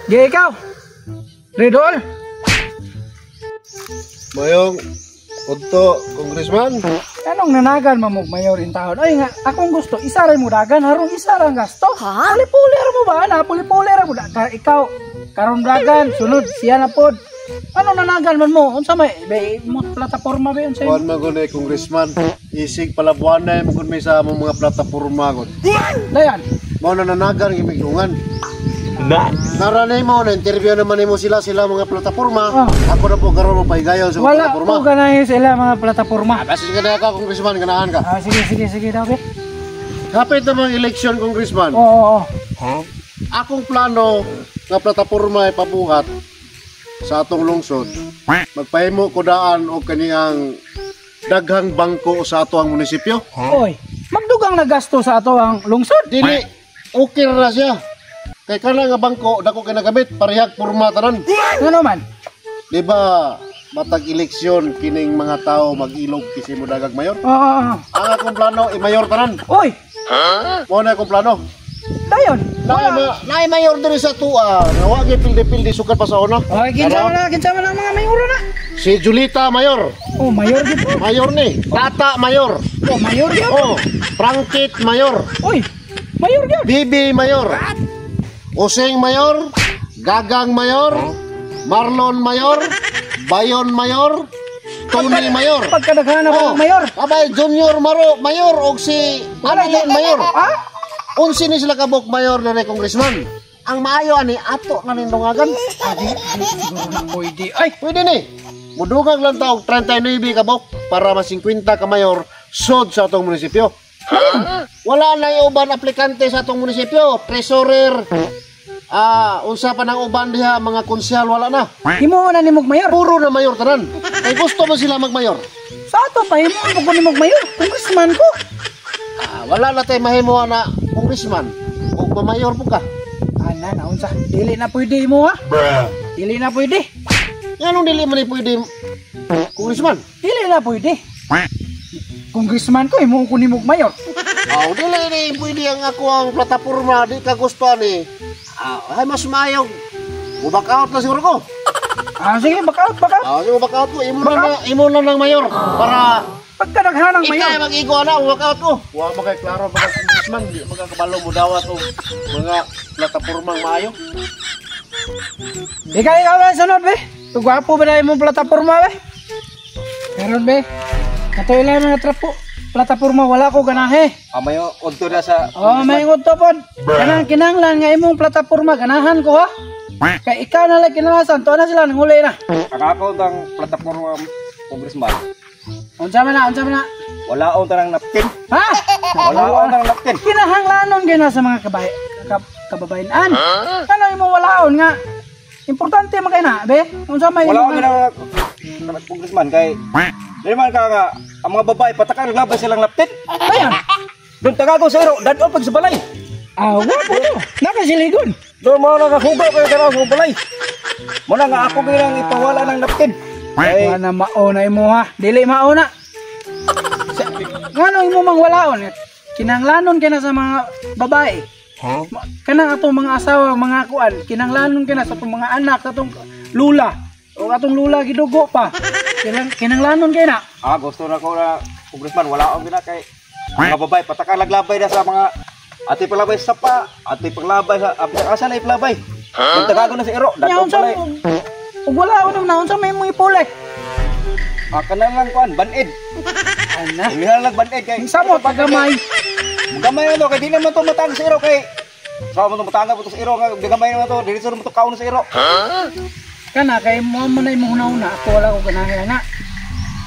Di ikaw. Ridol. Mayong Udto, Congressman. Anong nanagan mamog mayor in taon? Ay nga, akong gusto, isa rin mo dagan, harong isa rin gasto. Ha? Puli-pulir mo ba? Puli-pulir mo. Ikaw, karon dagan, sunod, siya na pod. Ano nanagan man mo? Unsa may mo plataporma ba yun sa'yo? Kuan man gud Congressman. Isig palabuan na mo gud may sa among mga plataporma gud. Dayan. Mao na nanagan gimigungan. Naranay mo na interview naman nimo sila mga plataporma. Ako na po karon mo paigayon sa Wala plataporma. po ganahin sila mga plataporma. Basis ka ka Congressman ganahan ka. Sige daw be. Hapit na mga election Congressman. Oo. Akong plano nga plataporma ay pabuhat sa atong lungsod. Magpahimo ko daan og kaniyang daghang bangko sa ato ang munisipyo. Oy, magdugang nagasto sa ato ang lungsod. Dili okay ra siya. Kay kana nga bangko dako kay nagamit parehag porma tanan. Ano man? Di ba matag eleksyon kining mga tao mag-ilog kisi mo dagag mayor? Oo. Ang akong plano i-mayor tanan. Oy, Mo na akong plano. dayon. Naay mayor diri sa tuwa. Nga wa gyud pildi-pildi sugad pa sa una. Oy, kinsa man ang mga mayoro na. Si Julita mayor. Oh, mayor gid po. Mayor ni. Tata mayor. Oh, mayor gid. Oh, Frankit mayor. Oy, mayor gid. Bibi mayor. Useng mayor. Gagang mayor. Marlon mayor. Bayon mayor. Tony mayor. Pagkadaghan ako ng mayor. Abay, Junior Maro mayor og si Manilon mayor. Ha? Unsi ni sila kabok mayor na congressman. Ang maayo ani ato nga nindungagan. Siguro na pwede. Ay, Pwede ni. Mudugag lang taog 39 kabok para mas 50 ka mayor sod sa atong munisipyo. Wala na yung uban aplikante sa atong munisipyo. Treasurer, unsa pa ng uban diha mga konsyal wala na. himo na nimog mayor. Puro na mayor tanan. Kay gusto mo sila magmayor. Sa ato pa himo ko nimog mayor. Congressman ko. Wala na tay mahimo na congressman. O mamayor po ka. Ana na unsa? Dili na pwede mo ha? Dili na pwede. Anong dili man ni pwede congressman? Dili na pwede. Congressman ko himo ko nimog mayor. Dili ni pwede ang ako ang plataporma di ka gusto ni. Ay mas maayog. Back out na siguro ko. Sige, baka. Sige back out ko. Imo na ng mayor para Pagkadaghan ng mayor. ikay mag-igo na back out ko. Wa mo kay klaro pag congressman di magkakabalo mo dawat og mga platapormang maayo. Ikaw ba sunod be? Gwapo ba na imong plataporma be? Meron be. Katoy lang mga trapo. Plataporma wala ko ganahe. Amayo udto na sa May ngudto pod. Kanang kinanglan nga imong plataporma ganahan ko ha. Kay ikaw na lang kinalasan to na sila nang huli na. akakaw tang plataporma congressman. Unsa man na? Wala on tanang napkin. Ha? Wala on tanang napkin. Kinahanglanon gina sa mga kababayan. Ano imong walaon nga? Importante man kay na be. Unsa may Wala on tanang congressman kay dili man ka nga ang mga babae patakan naglabay silang napkin. Ayan. Doon tagago sa iro, dadon pag sa balay. Wala po to. Nakasiligon. Doon mo nakahugaw kayo sa sa balay. Mo na nga ako bilang ipawala ng napkin. Kay Wala mauna imo ha. Dili mauna. Ngano imo mang walaon? Kinanglanon kina sa mga babae. Kanang atong mga asawa, mga kuan, kinanglanon kina sa atong mga anak, sa atong lula. O atong lula gidugo pa. Kinanglanon kina. gusto na ko na congressman wala on gina kay mga babae patakan naglabay na sa mga ati paglabay sa sapa, ati paglabay sa asa na iplabay. Doon tagago na sa iro, dadon Unsa balay. ug walaon na unsa may mo ipuli. Kanang lang kuan banid. Ana. Imihal lang banid kay Sa mo pagamay. gamay na to kay di naman to matang sa iro kay sa mo to matanga to sa iro nga gamay naman to dili sa mo to kaon sa iro. Kana kay mo man imong una ako wala ko ganahan na.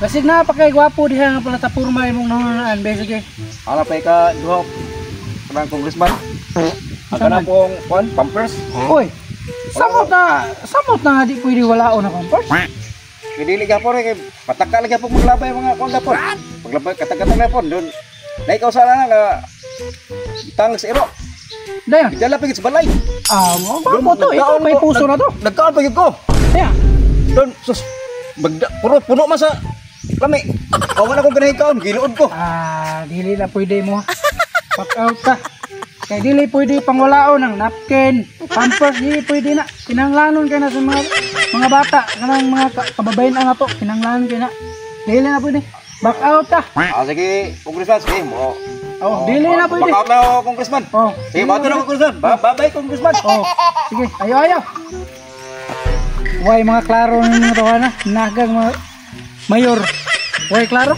Basig na pa kay gwapo diha nga plataporma imong nahunaan basically. Ala pa ka duha kanang congressman. Ang kanang pong kuan pampers. Oy. Samot na di pwede walaon na kompos. Kay dili gapon kay pataka lagi po maglabay mga kuan gapon. Paglabay katag-katag na pon doon. Dai ka usara nga tang sa iro. Dayan. Dala pigit sa balay. Mo gwapo to. Ikaw may puso na to. Nagkaon pagid ko. Kaya. Doon sus puro puno man sa lami. Awan ako ganahin kaon, ginuod ko. Dili na pwede mo. Pack out ka. Kay dili pwede pangwalaon ng napkin. Pampers di pwede na. Kinanglanon kay na sa mga bata, kanang mga kababayan na to, kinanglanon kay na. Dili na pwede. Back out ta. Sige, Congressman, sige mo. Oh, dili na pwede. Back out na ako, Congressman. Oh, Sige, bato na, Congressman. Bye-bye, Congressman. oh. Sige, ayaw. Way mga klaro ninyo to na. Nagang mga mayor. Way klaro.